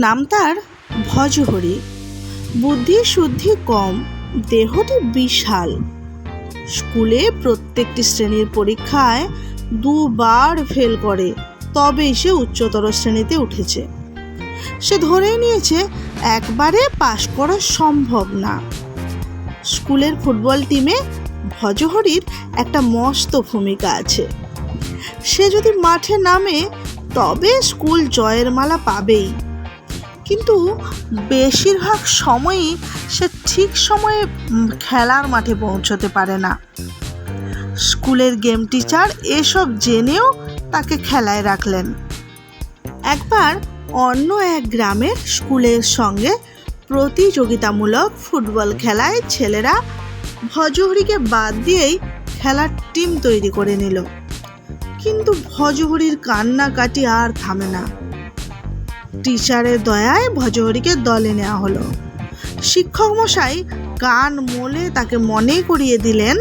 নাম তার ভজহরি। বুদ্ধি শুদ্ধি কম, দেহটি বিশাল। স্কুলে প্রত্যেকটি শ্রেণীর পরীক্ষায় 2 বার ফেল করে তবেই সে উচ্চতর শ্রেণীতে উঠেছে। সে ধরেই নিয়েছে একবারে পাশ করা সম্ভব না। স্কুলের ফুটবল টিমে ভজহরির একটা মস্ত ভূমিকা আছে। সে যদি মাঠে নামে তবে স্কুল জয়ের মালা পাবেই, কিন্তু বেশিরভাগ সময়ই সে ঠিক সময়ে খেলার মাঠে পৌঁছতে পারে না। স্কুলের গেম টিচার এসব জেনেও তাকে খেলায় রাখলেন। একবার অন্য এক গ্রামের স্কুলের সঙ্গে প্রতিযোগিতামূলক ফুটবল খেলায় ছেলেরা ভজহরিকে বাদ দিয়েই খেলার টিম তৈরি করে নিল। কিন্তু ভজহরির কান্নাকাটি আর থামে না। টিচারের দয়ায় ভজহরিকে দলে নেওয়া হলো। শিক্ষক মশাই কান মলে তাকে মনে করিয়ে দিলেন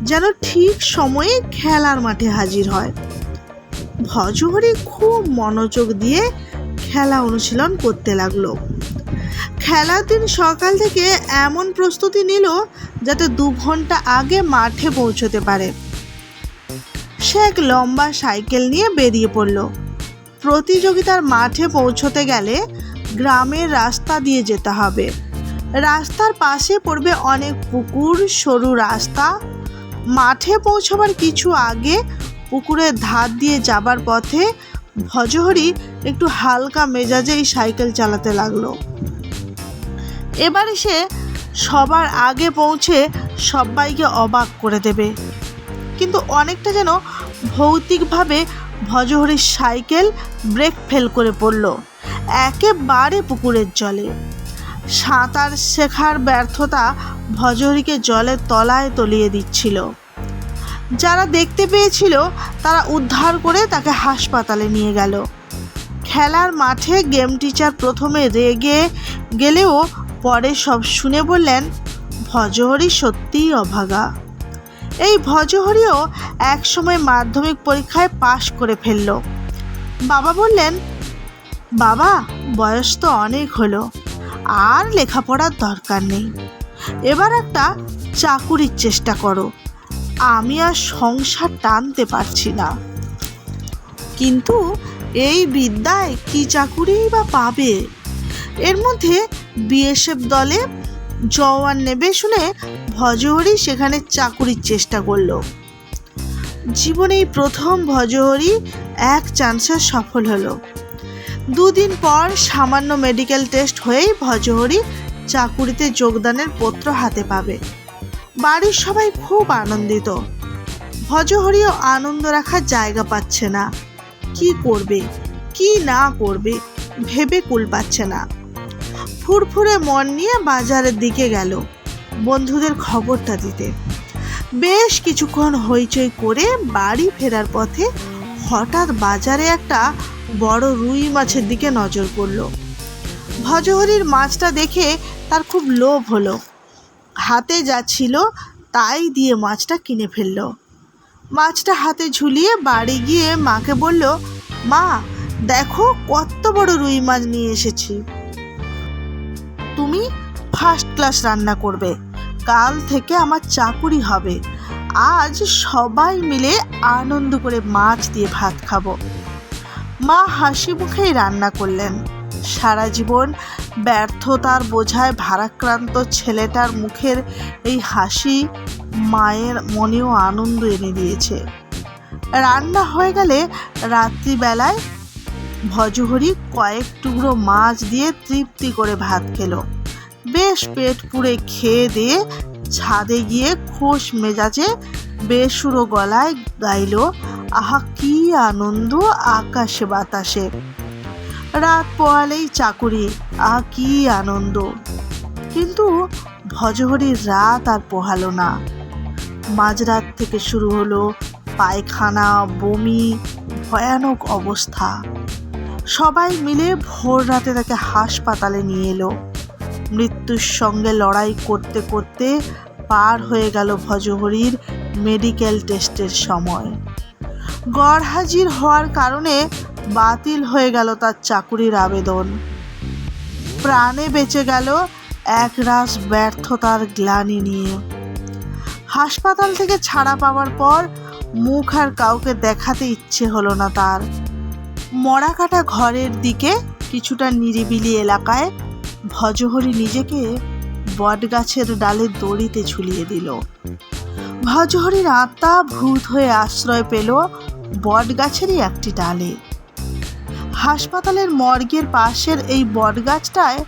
যেন ঠিক সময়ে খেলার মাঠে হাজির হয়। ভজহরি খুব মনোযোগ দিয়ে খেলা অনুশীলন করতে লাগলো। খেলার দিন সকাল থেকে এমন প্রস্তুতি নিল যাতে 2 ঘন্টা আগে মাঠে পৌঁছতে পারে। সে এক লম্বা সাইকেল নিয়ে বেরিয়ে পড়ল। প্রতিযোগিতার মাঠে পৌঁছতে গেলে গ্রামের রাস্তা দিয়ে যেতে হবে। রাস্তার পাশে পড়বে অনেক পুকুর, সরু রাস্তা। মাঠে পৌঁছবার কিছু আগে পুকুরের ধার দিয়ে যাবার পথে ভজহরি একটু হালকা মেজাজে এই সাইকেল চালাতে লাগলো। এবারে সে সবার আগে পৌঁছে সবাইকে অবাক করে দেবে। কিন্তু অনেকটা যেন ভৌতিকভাবে ভজহরির সাইকেল ব্রেক ফেল করে পড়ল একেবারে পুকুরের জলে। সাঁতার শেখার ব্যর্থতা ভজহরিকে জলের তলায় তলিয়ে দিচ্ছিল। যারা দেখতে পেয়েছিল তারা উদ্ধার করে তাকে হাসপাতালে নিয়ে গেল। খেলার মাঠে গেম টিচার প্রথমে রেগে গেলেও পরে সব শুনে বললেন, ভজহরি সত্যিই অভাগা। এই ভজহরিও একসময় মাধ্যমিক পরীক্ষায় পাশ করে ফেলল। বাবা বললেন, বাবা বয়স তো অনেক হলো, আর লেখাপড়ার দরকার নেই, এবার একটা চাকুরির চেষ্টা করো, আমি আর সংসার টানতে পারছি না। কিন্তু এই বিদ্যায় কি চাকুরিই বা পাবে? এর মধ্যে বিএসএফ দলে জওয়ান নেবে শুনে ভজহরি সেখানে চাকুরির চেষ্টা করল। জীবনেই প্রথম ভজহরি এক চান্সে সফল হলো। 2 দিন পর সামান্য মেডিকেল টেস্ট হয়েই ভজহরি চাকুরিতে যোগদানের পত্র হাতে পাবে। বাড়ির সবাই খুব আনন্দিত। ভজহরিও আনন্দ রাখার জায়গা পাচ্ছে না। কি করবে কি না করবে ভেবে কুল পাচ্ছে না। ফুরফুরে মন নিয়ে বাজারের দিকে গেল বন্ধুদের খবরটা দিতে। বেশ কিছুক্ষণ হইচই করে বাড়ি ফেরার পথে হঠাৎ বাজারে একটা বড় রুই মাছের দিকে নজর পড়ল। ভজহরির মাছটা দেখে তার খুব লোভ হলো। হাতে যা ছিল তাই দিয়ে মাছটা কিনে ফেলল। মাছটা হাতে ঝুলিয়ে বাড়ি গিয়ে মাকে বলল, মা দেখো কত বড় রুই মাছ নিয়ে এসেছি, তুমি ফার্স্ট ক্লাস রান্না করবে, কাল থেকে আমার চাকুরি হবে, আজ সবাই মিলে আনন্দ করে মাছ দিয়ে ভাত খাবো। মা হাসি মুখেই রান্না করলেন। সারা জীবন ব্যর্থতার বোঝায় ভারাক্রান্ত ছেলেটার মুখের এই হাসি মায়ের মনেও আনন্দ এনে দিয়েছে। রান্না হয়ে গেলে রাত্রিবেলায় ভজহরি কয়েক টুকরো মাছ দিয়ে তৃপ্তি করে ভাত খেলো। বেশ পেট পুড়ে খেয়ে দিয়ে ছাদে গিয়ে খোশ মেজাজে বেসুরো গলায় গাইল, আহা কি আনন্দ আকাশে বাতাসে। রাত পোয়ালেই চাকুরি, আহা কি আনন্দ। কিন্তু ভজহরির রাত আর পোহালো না। মাঝরাত থেকে শুরু হলো পায়খানা, বমি, ভয়ানক অবস্থা। সবাই মিলে ভোর রাতে তাকে হাসপাতালে নিয়ে এলো। মৃত্যুর সঙ্গে লড়াই করতে করতে পার হয়ে গেল ভজহরির মেডিকেল টেস্টের সময়। গড়হাজির হওয়ার কারণে বাতিল হয়ে গেল তার চাকুরির আবেদন। প্রাণে বেঁচে গেল একরাশ ব্যর্থতার গ্লানি নিয়ে। হাসপাতাল থেকে ছাড়া পাওয়ার পর মুখ আর কাউকে দেখাতে ইচ্ছে হলো না তার। মরা কাটা ঘরের দিকে কিছুটা নিরিবিলি এলাকায় ভজহরি নিজেকে বটগাছের ডালে দড়িতে ঝুলিয়ে দিল। ভজহরির আত্মা ভূত হয়ে আশ্রয় পেল বটগাছেরই একটি ডালে। হাসপাতালের মর্গের পাশের এই বটগাছটায়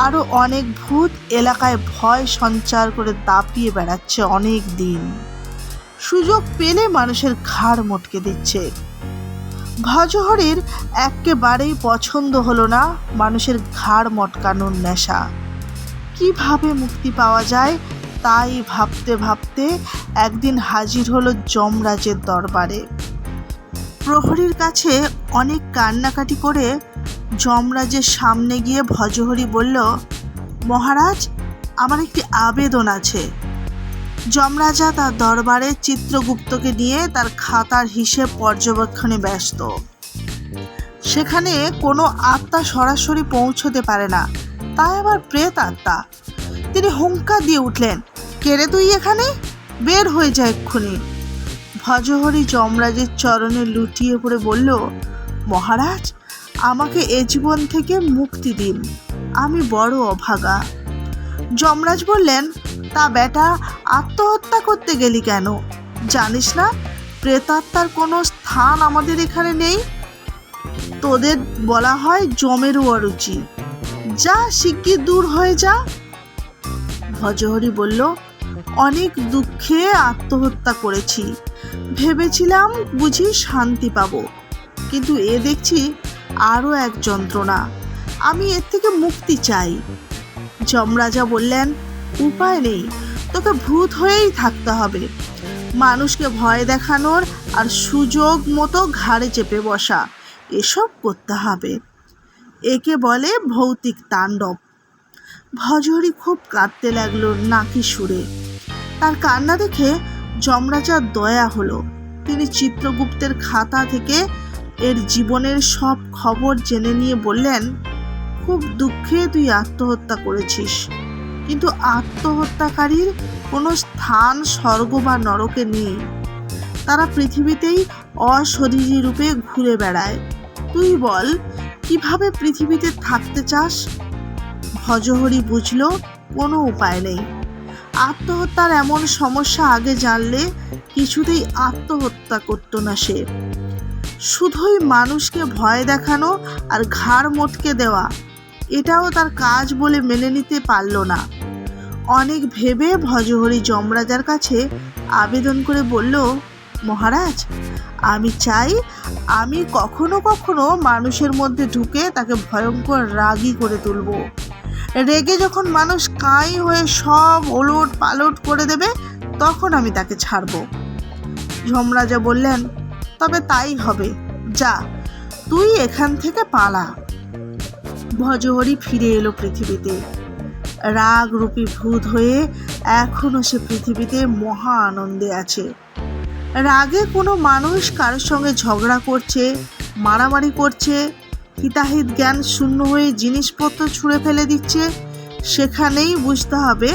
আরো অনেক ভূত এলাকায় ভয় সঞ্চার করে দাপিয়ে বেড়াচ্ছে অনেক দিন। সুযোগ পেলে মানুষের ঘাড় মটকে দিচ্ছে। ভজহরির একেবারেই পছন্দ হলো না মানুষের ঘাড় মটকানোর নেশা। কিভাবে মুক্তি পাওয়া যায় তাই ভাবতে ভাবতে একদিন হাজির হলো যমরাজের দরবারে। প্রহরীর কাছে অনেক কান্নাকাটি করে যমরাজের সামনে গিয়ে ভজহরি বলল, মহারাজ, আমার একটি আবেদন আছে। যমরাজা তার দরবারে চিত্রগুপ্তকে নিয়ে তার খাতার হিসেব পর্যবেক্ষণে ব্যস্ত। সেখানে কোনো আত্মা সরাসরি পৌঁছতে পারে না, তাই আবার প্রেত আত্মা। তিনি হুঙ্কার দিয়ে উঠলেন, কে রে তুই এখানে? বের হয়ে যায় এক্ষুনি। ভজহরি যমরাজের চরণে লুটিয়ে পড়ে বলল, মহারাজ, আমাকে এ জীবন থেকে মুক্তি দিন, আমি বড় অভাগা। যমরাজ বললেন, তা বেটা, আত্মহত্যা করতে গেলি কেন? জানিস না প্রেতাত্মার কোনো স্থান আমাদের এখানে নেই? তোদের বলা হয় জমের অরুচি। যা, শিগগির দূর হয়ে যা। ভজহরি বলল, অনেক দুঃখে আত্মহত্যা করেছি, ভেবেছিলাম বুঝি শান্তি পাবো, কিন্তু এ দেখছি আরও এক যন্ত্রণা। আমি এর থেকে মুক্তি চাই। যমরাজা বললেন, উপায় নেই, তোকে ভূত হয়েই থাকতে হবে। মানুষকে ভয় দেখানোর আর সুযোগ মতো ঘাড়ে চেপে বসা, এসব করতে হবে। একে বলে ভৌতিক তাণ্ডব। ভজহরি খুব কাঁদতে লাগলো নাকি সুরে। তার কান্না দেখে যমরাজার দয়া হলো। তিনি চিত্রগুপ্তের খাতা থেকে এর জীবনের সব খবর জেনে নিয়ে বললেন, খুব দুঃখে তুই আত্মহত্যা করেছিস, কিন্তু আত্মহত্যাকারীর কোনো স্থান স্বর্গ বা নরকে নেই। তারা পৃথিবীতেই অশরীরী রূপে ঘুরে বেড়ায়। তুই বল, কিভাবে পৃথিবীতে থাকতে চাস? ভজহরি বুঝল কোনো উপায় নেই। আত্মহত্যার এমন সমস্যা আগে জানলে কিছুতেই আত্মহত্যা করতো না সে। শুধুই মানুষকে ভয় দেখানো আর ঘাড় মটকে দেওয়া, এটাও তার কাজ বলে মেনে নিতে পারল না। অনেক ভেবে ভজহরি যমরাজার কাছে আবেদন করে বলল, মহারাজ, আমি চাই আমি কখনো কখনো মানুষের মধ্যে ঢুকে তাকে ভয়ঙ্কর রাগী করে তুলব। রেগে যখন মানুষ কাঁই হয়ে সব ওলট পালট করে দেবে, তখন আমি তাকে ছাড়ব। যমরাজা বললেন, তবে তাই হবে, যা, তুই এখান থেকে পালা। ভজহরি ফিরে এলো পৃথিবীতে। রাগরূপী ভূত হয়ে এখনো সে পৃথিবীতে মহা আনন্দে আছে। রাগে কোনো মানুষ কারোর সঙ্গে ঝগড়া করছে, মারামারি করছে, হিতাহিত জ্ঞান শূন্য হয়ে জিনিসপত্র ছুঁড়ে ফেলে দিচ্ছে, সেখানেই বুঝতে হবে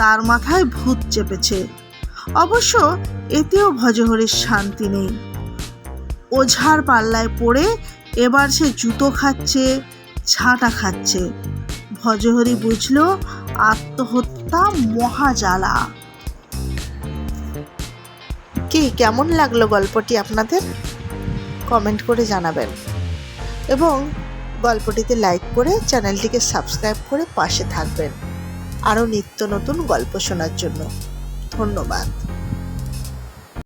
তার মাথায় ভূত চেপেছে। অবশ্য এতেও ভজহরির শান্তি নেই। ওঝার পাল্লায় পড়ে এবার সে জুতো খাচ্ছে, ঝাঁটা খাচ্ছে। ভজহরি বুঝল আত্মহত্যা মহাজ্বালা। কি কেমন লাগলো গল্পটি আপনাদের? কমেন্ট করে জানাবেন এবং গল্পটিতে লাইক করে চ্যানেলটিকে সাবস্ক্রাইব করে পাশে থাকবেন আরও নিত্য নতুন গল্প শোনার জন্য। ধন্যবাদ।